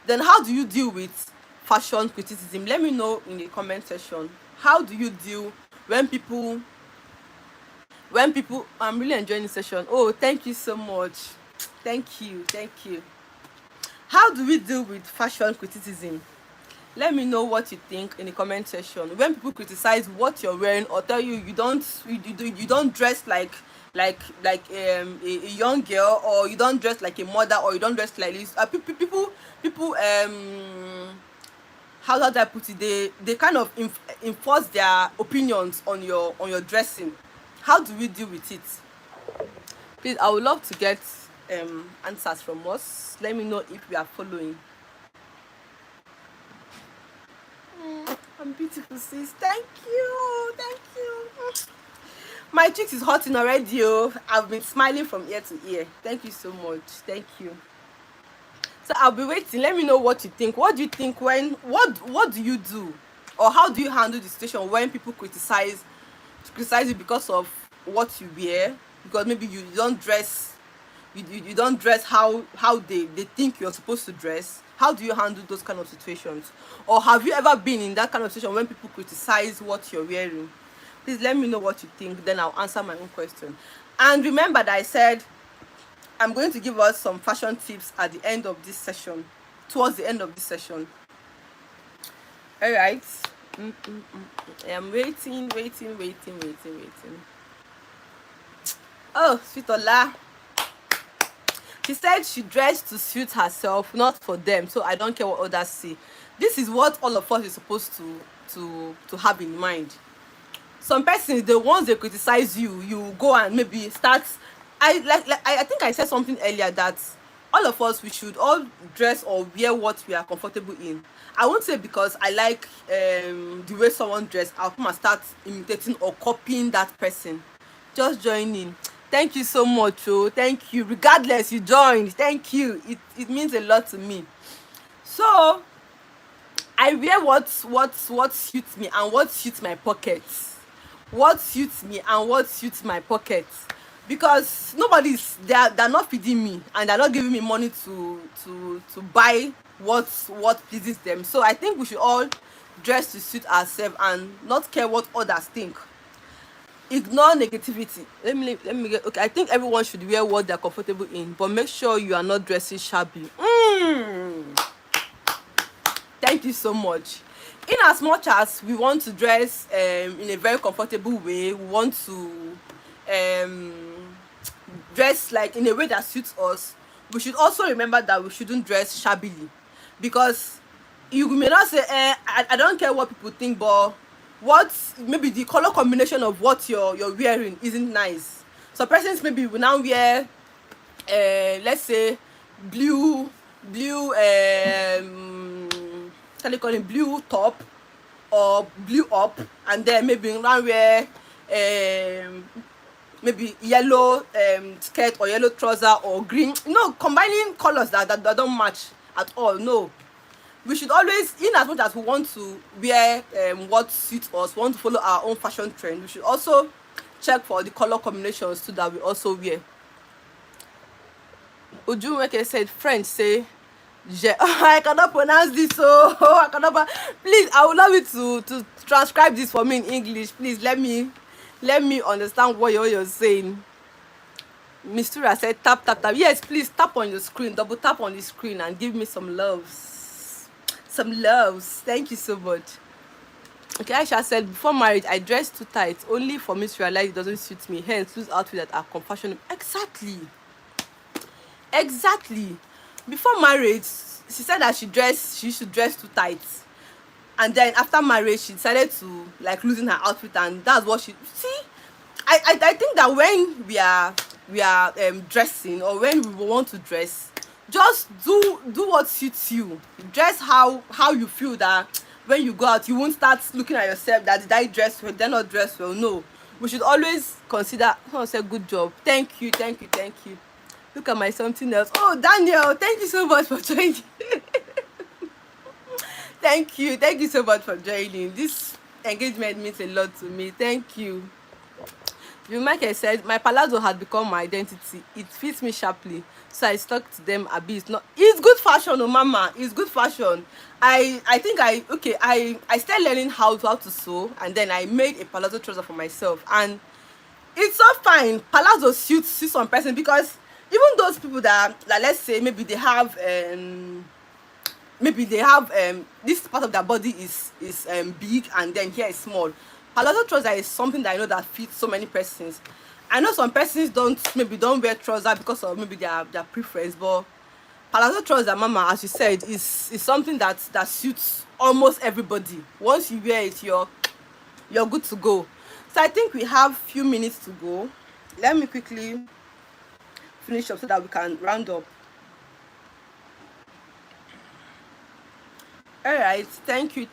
then how do you deal with fashion criticism? Let me know in the comment section. How do you deal when people I'm really enjoying the session. Oh, thank you so much. Thank you. How do we deal with fashion criticism? Let me know what you think in the comment section. When people criticize what you're wearing, or tell you you don't dress like a young girl, or you don't dress like a mother, or you don't dress like this, people how do I put it, they kind of enforce their opinions on your dressing. How do we deal with it? Please, I would love to get answers from us. Let me know if we are following. I'm beautiful, sis. Thank you. My cheeks is hurting already. Oh, I've been smiling from ear to ear. Thank you so much. Thank you. So I'll be waiting. Let me know what you think. What do you think when what do you do, or how do you handle the situation when people criticize you because of what you wear? Because maybe you don't dress, you don't dress how they think you're supposed to dress. How do you handle those kind of situations? Or have you ever been in that kind of situation when people criticize what you're wearing? Please let me know what you think, then I'll answer my own question. And remember that I said I'm going to give us some fashion tips at the end of this session, towards the end of this session. All right. I am waiting. Oh, sweet Ola. She said she dressed to suit herself, not for them, so I don't care what others say. This is what all of us is supposed to have in mind. Some persons, the ones they criticize you, you go and maybe start. I think I said something earlier that all of us, we should all dress or wear what we are comfortable in. I won't say because I like the way someone dress, I'll come and start imitating or copying that person. Just join in. Thank you so much. Oh, thank you. Regardless, you joined. Thank you. It means a lot to me. So I wear what suits me and what suits my pockets. What suits me and what suits my pockets. Because they're not feeding me, and they're not giving me money to buy what pleases them. So I think we should all dress to suit ourselves and not care what others think. Ignore negativity. Let me get, okay, I think everyone should wear what they're comfortable in, but make sure you are not dressing shabby. Thank you so much. In as much as we want to dress in a very comfortable way, we want to dress like in a way that suits us, we should also remember that we shouldn't dress shabbily. Because you may not say, I don't care what people think, but what maybe the color combination of what you're wearing isn't nice. So persons maybe will now wear let's say blue how do you call it, blue top or blue up, and then maybe now wear maybe yellow skirt or yellow trouser or green, combining colors that don't match at all. No, we should always, in as much as we want to wear what suits us, want to follow our own fashion trend, we should also check for the color combinations too that we also wear. Ujumweke said French say I cannot pronounce this, so I cannot. Please, I would love you to transcribe this for me in English. Please let me understand what you're saying. Miss Tura said tap tap tap. Yes, please tap on your screen, double tap on the screen and give me some loves. Some loves. Thank you so much. Okay, Aisha said, before marriage, I dress too tight, only for me to realize it doesn't suit me. Hence, choose outfits that are compassionate. Exactly. Exactly. Before marriage, she said that she should dress too tight. And then after marriage, she decided to like losing her outfit, and that's what she see. I think that when we are dressing, or when we want to dress, just do what suits you. Dress how you feel that when you go out, you won't start looking at yourself that did I dress well, did I not dress well. No, we should always consider. Someone said good job, thank you, thank you, thank you. Look at my something else. Oh, Daniel, thank you so much for joining. Thank you so much for joining. This engagement means a lot to me. Thank you. Michael said, my palazzo had become my identity. It fits me sharply, so I stuck to them a bit. It's good fashion, oh mama. It's good fashion. I think I started learning how to sew, and then I made a palazzo trouser for myself, and it's so fine. Palazzo suits some person, because even those people that, like, let's say maybe they have this part of their body is big, and then here is small. Palazzo trouser is something that I know that fits so many persons. I know some persons don't wear trouser because of maybe their preference, but palazzo trouser, mama, as you said, is something that suits almost everybody. Once you wear it, you're good to go. So I think we have few minutes to go. Let me quickly finish up so that we can round up. All right, thank you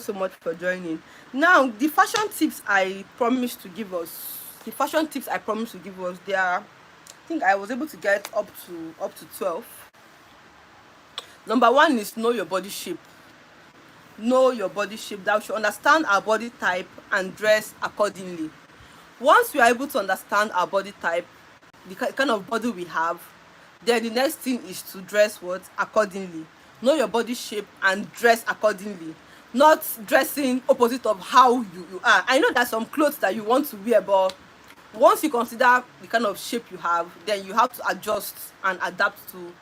so much for joining. Now, the fashion tips I promised to give us, they are, I think I was able to get up to 12. Number one is know your body shape. Know your body shape. That we should understand our body type and dress accordingly. Once we are able to understand our body type, the kind of body we have, then the next thing is to dress accordingly. Know your body shape and dress accordingly. Not dressing opposite of how you are. I know there's some clothes that you want to wear, but once you consider the kind of shape you have, then you have to adjust and adapt to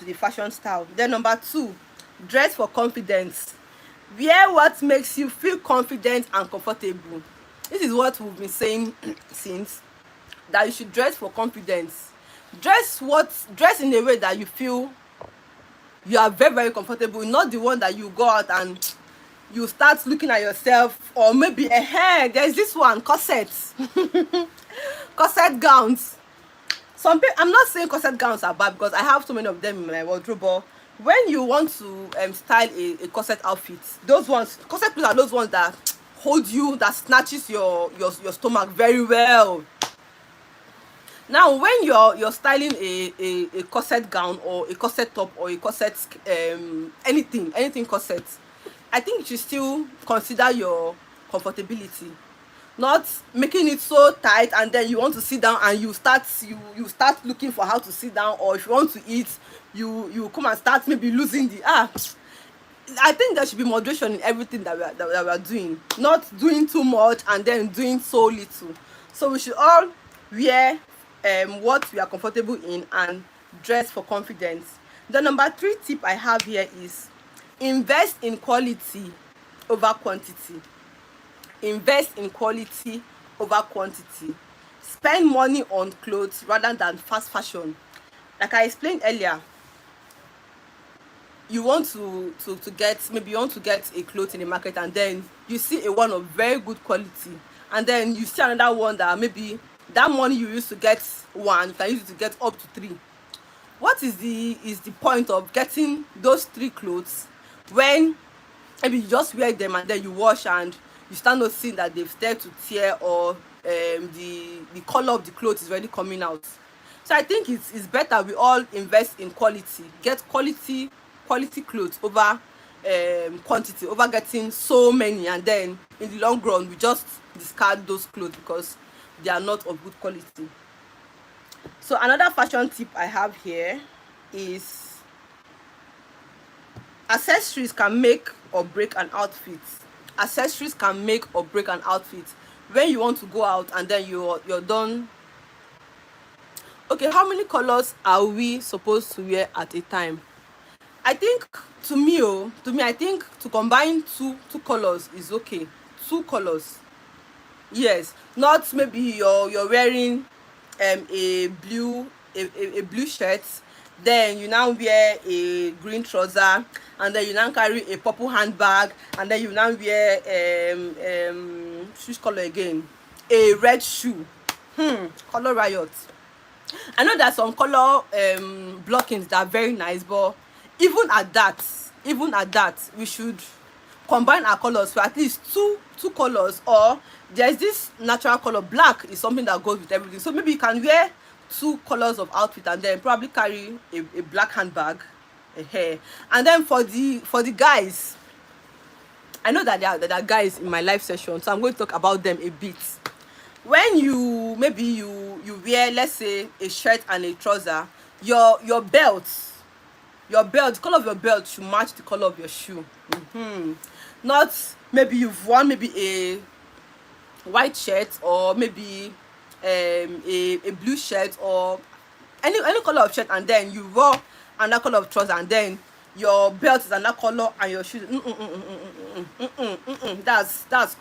the fashion style. Then number two, dress for confidence. Wear what makes you feel confident and comfortable. This is what we've been saying since, that you should dress for confidence. Dress in a way that you feel you are very, very comfortable, not the one that you go out and you start looking at yourself, or maybe there's this one, corsets. Corset gowns. I'm not saying corset gowns are bad, because I have so many of them in my wardrobe, but when you want to style a corset outfit, those ones, corset clothes are those ones that hold you, that snatches your stomach very well. Now, when you're styling a corset gown, or a corset top, or a corset anything corset, I think you should still consider your comfortability. Not making it so tight, and then you want to sit down and you start looking for how to sit down, or if you want to eat, you come and start maybe losing the I think there should be moderation in everything that we are doing. Not doing too much and then doing so little. So we should all wear what we are comfortable in and dress for confidence. The number 3 tip I have here is invest in quality over quantity. Invest in quality over quantity. Spend money on clothes rather than fast fashion. Like I explained earlier, you want to get, maybe you want to get a cloth in the market, and then you see a one of very good quality, and then you see another one that maybe that money you used to get one, you can use it to get up to 3. What is the point of getting those 3 clothes when maybe you just wear them and then you wash and you start noticing that they've started to tear, or the color of the clothes is already coming out? So I think it's better we all invest in quality, get quality clothes over quantity, over getting so many, and then in the long run we just discard those clothes because they are not of good quality. So another fashion tip I have here is accessories can make or break an outfit. Accessories can make or break an outfit. When you want to go out and then you're done Okay, how many colors are we supposed to wear at a time? I think to me, I think to combine two colors is okay. Two colors, yes. Not maybe you're wearing a blue a blue shirt, then you now wear a green trouser, and then you now carry a purple handbag, and then you now wear which color again? A red shoe. Color riot. I know there's some color blockings that are very nice, but even at that, we should combine our colors for at least two colors. Or there's this natural color. Black is something that goes with everything. So maybe you can wear two colors of outfit and then probably carry a black handbag, a hair. And then for the guys, I know that there are guys in my live session, so I'm going to talk about them a bit. When you maybe you wear, let's say, a shirt and a trouser, your belt, the color of your belt should match the color of your shoe. Not maybe you've worn maybe a white shirt, or maybe a blue shirt, or any color of shirt, and then you wore another color of trouser, and then your belt is another color and your shoes that's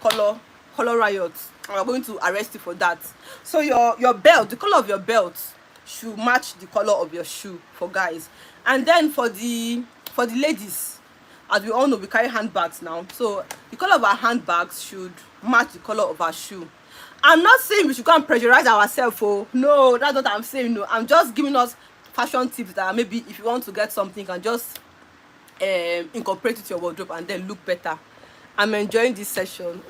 color riot, and we're going to arrest you for that. So your belt, the color of your belt should match the color of your shoe for guys. And then for the ladies, as we all know, we carry handbags now, so the color of our handbags should match the color of our shoe. I'm not saying we should go and pressurize ourselves. Oh no, that's what I'm saying. No, I'm just giving us fashion tips that maybe if you want to get something, you can just incorporate it to your wardrobe and then look better. I'm enjoying this session.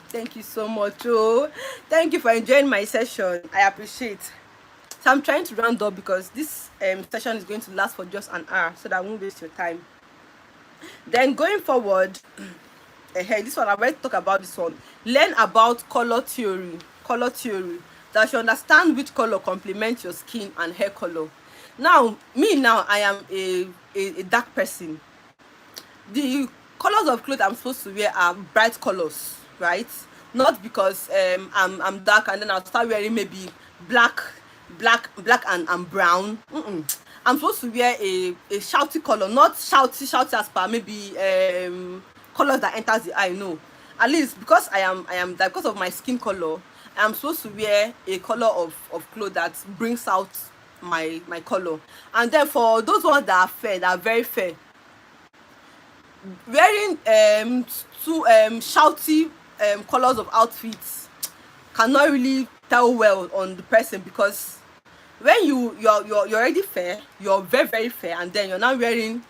Thank you so much. Oh, thank you for enjoying my session. I appreciate. So I'm trying to round up because this session is going to last for just an hour, so that I won't waste your time. Then going forward, this one I'm going to talk about. This one, learn about color theory. That you understand which color complements your skin and hair color. Now I am a dark person. The colors of clothes I'm supposed to wear are bright colors, right? Not because I'm dark and then I'll start wearing maybe black and brown. I'm supposed to wear a shouty color, not shouty as per maybe colors that enters the eye. No, at least because I am that, because of my skin color, I'm supposed to wear a color of clothes that brings out my color. And then for those ones that are fair, that are very fair, wearing two shouty colors of outfits cannot really tell well on the person, because when you're already fair, you're very fair, and then you're now wearing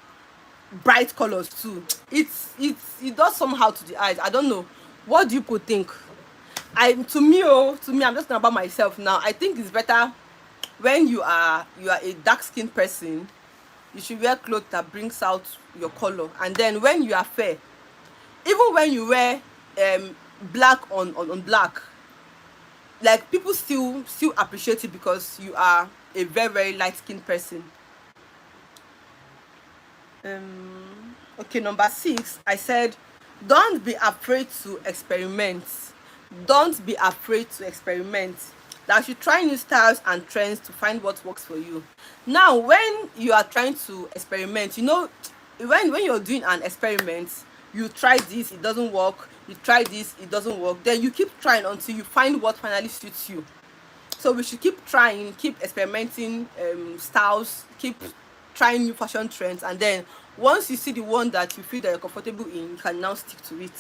bright colors too, it does somehow to the eyes. I don't know, what do you people think? To me, I'm just talking about myself now. I think it's better when you are a dark skinned person, you should wear clothes that brings out your color. And then when you are fair, even when you wear black on black, like, people still appreciate it because you are a very light skinned person. Okay, number 6, I said, don't be afraid to experiment. Don't be afraid to experiment. That you try new styles and trends to find what works for you. Now, when you are trying to experiment, when you're doing an experiment, you try this, it doesn't work, you try this, it doesn't work, then you keep trying until you find what finally suits you. So we should keep trying, keep experimenting styles, keep trying new fashion trends, and then once you see the one that you feel that you're comfortable in, you can now stick to it.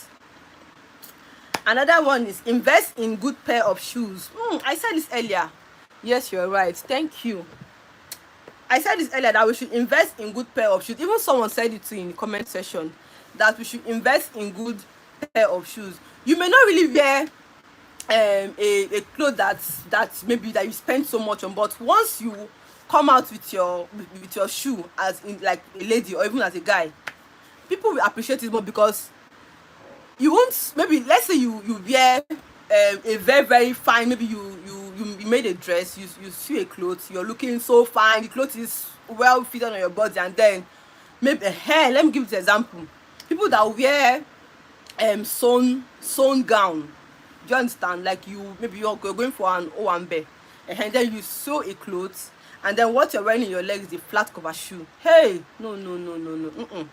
Another one is invest in good pair of shoes. I said this earlier. Yes, you're right. Thank you. I said this earlier that we should invest in good pair of shoes. Even someone said it too in the comment section, that we should invest in good pair of shoes. You may not really wear a cloth that maybe that you spend so much on, but once you come out with your shoe, as in like a lady or even as a guy, people will appreciate it more, because you won't, maybe let's say you wear a very fine, maybe you made a dress, you sew a cloth, you're looking so fine, the cloth is well fitted on your body, and then maybe hair. Let me give you an example. People that wear sewn gown, do you understand? Like, maybe you're going for an owambe, and then you sew a cloth, and then what you're wearing in your legs is a flat cover shoe. Hey, no, no, no, no, no.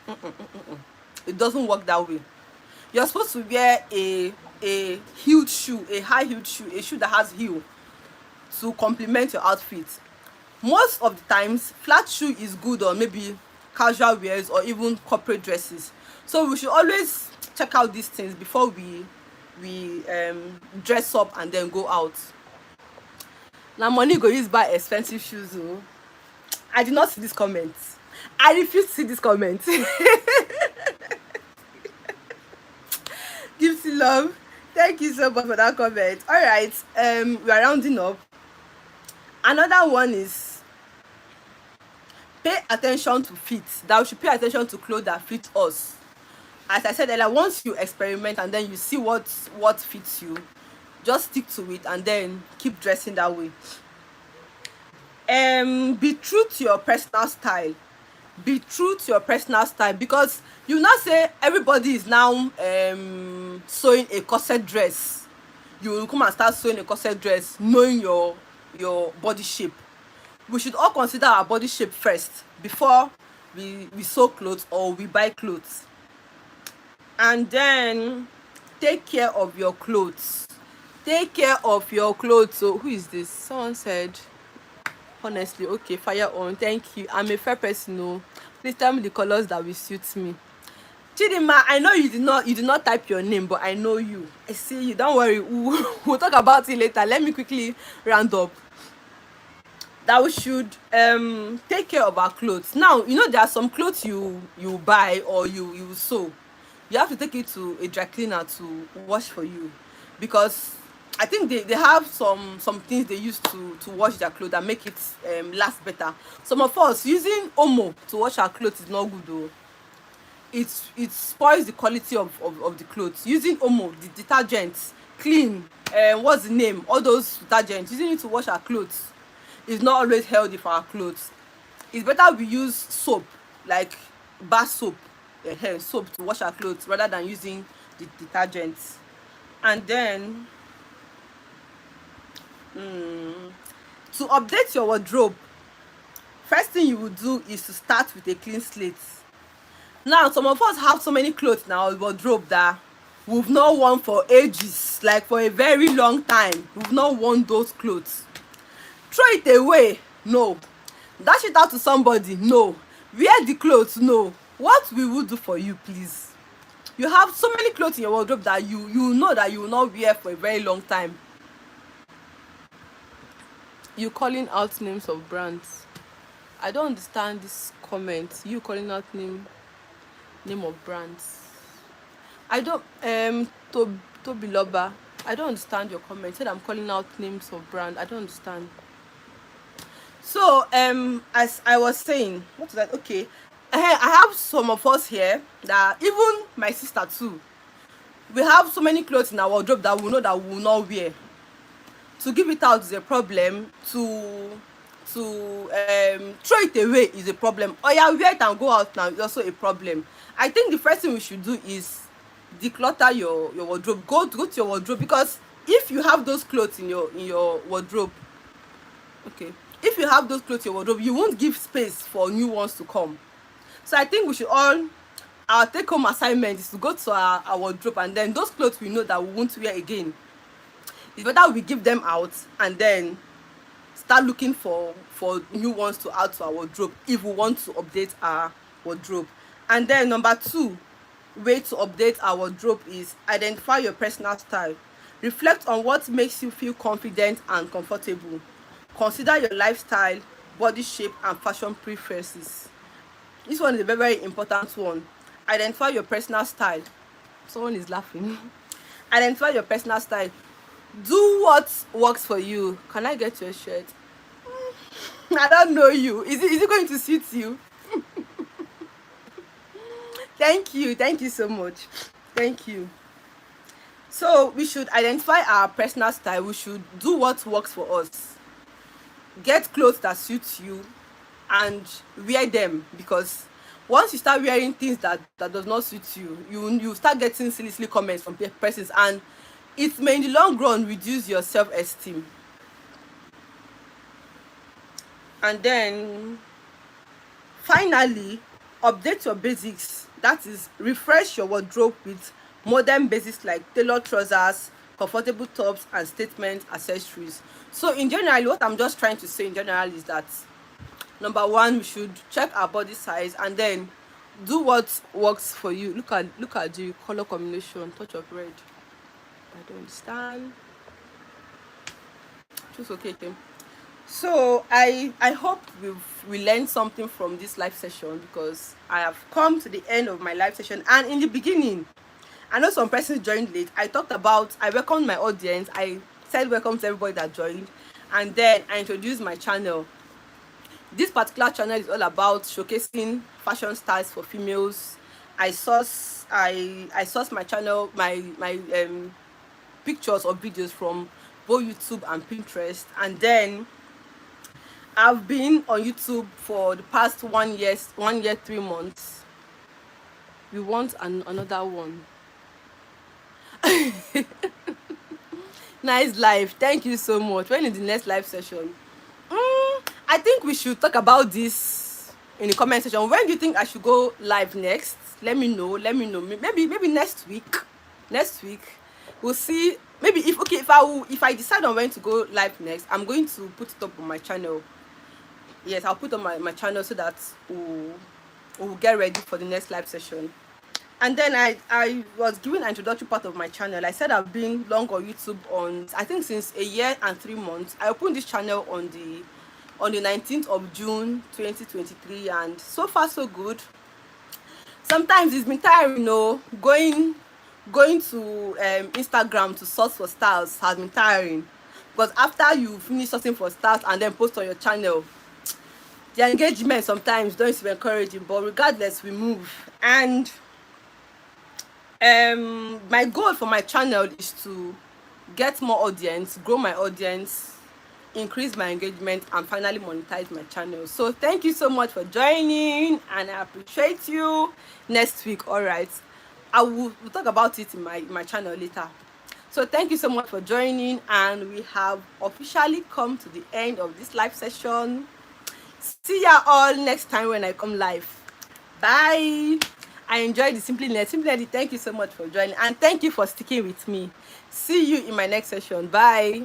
It doesn't work that way. You're supposed to wear a heeled shoe, a high heeled shoe, a shoe that has heel to complement your outfit. Most of the times, flat shoe is good on maybe casual wears or even corporate dresses. So we should always check out these things before we dress up and then go out. Now money go use buy expensive shoes. Oh. I did not see this comment. I refuse to see this comment. Gifty love, thank you so much for that comment. All right, we are rounding up. Another one is pay attention to fit. That we should pay attention to clothes that fit us. As I said earlier, once you experiment and then you see what fits you, just stick to it and then keep dressing that way. Be true to your personal style. Be true to your personal style, because you not say everybody is now sewing a corset dress. You will come and start sewing a corset dress knowing your body shape. We should all consider our body shape first before we sew clothes or we buy clothes. And then take care of your clothes. Take care of your clothes. So who is this? Someone said, honestly, okay, fire on, thank you, I'm a fair person. No, please tell me the colors that will suit me. Chidima, I know you did not type your name, but I know you. I see you, don't worry. We'll talk about it later. Let me quickly round up. That we should take care of our clothes. Now, you know there are some clothes you buy or you sew. You have to take it to a dry cleaner to wash for you, because I think they have some things they use to wash their clothes that make it last better. Some of us using Omo to wash our clothes is not good though. It spoils the quality of the clothes. Using Omo, the detergent, clean, what's the name, all those detergents, using it to wash our clothes is not always healthy for our clothes. It's better we use soap, like bar soap, soap to wash our clothes rather than using the detergents. And then to update your wardrobe, first thing you will do is to start with a clean slate. Now, some of us have so many clothes in our wardrobe that we've not worn for ages, like for a very long time. We've not worn those clothes. Throw it away? No. Dash it out to somebody? No. Wear the clothes? No. What we will do for you, please? You have so many clothes in your wardrobe that you know that you will not wear for a very long time. You calling out names of brands? I don't understand this comment. You calling out name of brands? I don't Toby Loba, I don't understand your comment. Said I'm calling out names of brand. I don't understand. So as I was saying, what is that? Okay, I have some of us here that, even my sister too, we have so many clothes in our wardrobe that we know that we will not wear. To give it out is a problem. To throw it away is a problem. Oh yeah, wear it and go out now is also a problem. I think the first thing we should do is declutter your wardrobe. Go to your wardrobe, because if you have those clothes in your wardrobe, okay, if you have those clothes in your wardrobe, you won't give space for new ones to come. So I think we should all, our take home assignment is to go to our wardrobe, and then those clothes we know that we won't wear again, it's better we give them out and then start looking for new ones to add to our wardrobe if we want to update our wardrobe. And then number 2 way to update our wardrobe is identify your personal style. Reflect on what makes you feel confident and comfortable. Consider your lifestyle, body shape, and fashion preferences. This one is a very, very important one. Identify your personal style. Someone is laughing. Identify your personal style. Do what works for you. Can I get your shirt? I don't know you. Is it going to suit you? Thank you so much. Thank you. So we should identify our personal style. We should do what works for us. Get clothes that suit you and wear them, because once you start wearing things that does not suit you, you start getting silly comments from persons, and it may in the long run reduce your self-esteem. And then finally, update your basics. That is, refresh your wardrobe with modern basics like tailored trousers, comfortable tops, and statement accessories. So in general, what I'm just trying to say in general is that number one, we should check our body size and then do what works for you. Look at the color combination, touch of red. I don't understand. Choose okay, Kim. So I hope we learned something from this live session, because I have come to the end of my live session. And in the beginning, I know some persons joined late. I welcomed my audience. I said welcome to everybody that joined, and then I introduced my channel. This particular channel is all about showcasing fashion styles for females. I source my channel, my pictures or videos from both YouTube and Pinterest. And then I've been on YouTube for the past 1 year, 3 months. We want another one. Nice live. Thank you so much. When is the next live session? I think we should talk about this in the comment section. When do you think I should go live next? Let me know. Maybe next week. Next week we'll see. Maybe if I decide on when to go live next, I'm going to put it up on my channel. Yes, I'll put on my channel so that we'll get ready for the next live session. And then I was giving an introductory part of my channel. I said I've been long on YouTube I think since 1 year and 3 months. I opened this channel on the 19th of June 2023, and so far so good. Sometimes it's been tiring, going to Instagram to source for styles has been tiring, because after you finish sourcing for styles and then post on your channel, the engagement sometimes don't seem encouraging. But regardless, we move. And my goal for my channel is to get more audience, grow my audience, increase my engagement, and finally monetize my channel. So thank you so much for joining, and I appreciate you. Next week, all right, we'll talk about it in my channel later. So thank you so much for joining, and we have officially come to the end of this live session. See ya all next time when I come live. Bye. I enjoyed the Simply Lady. Thank you so much for joining, and thank you for sticking with me. See you in my next session. Bye.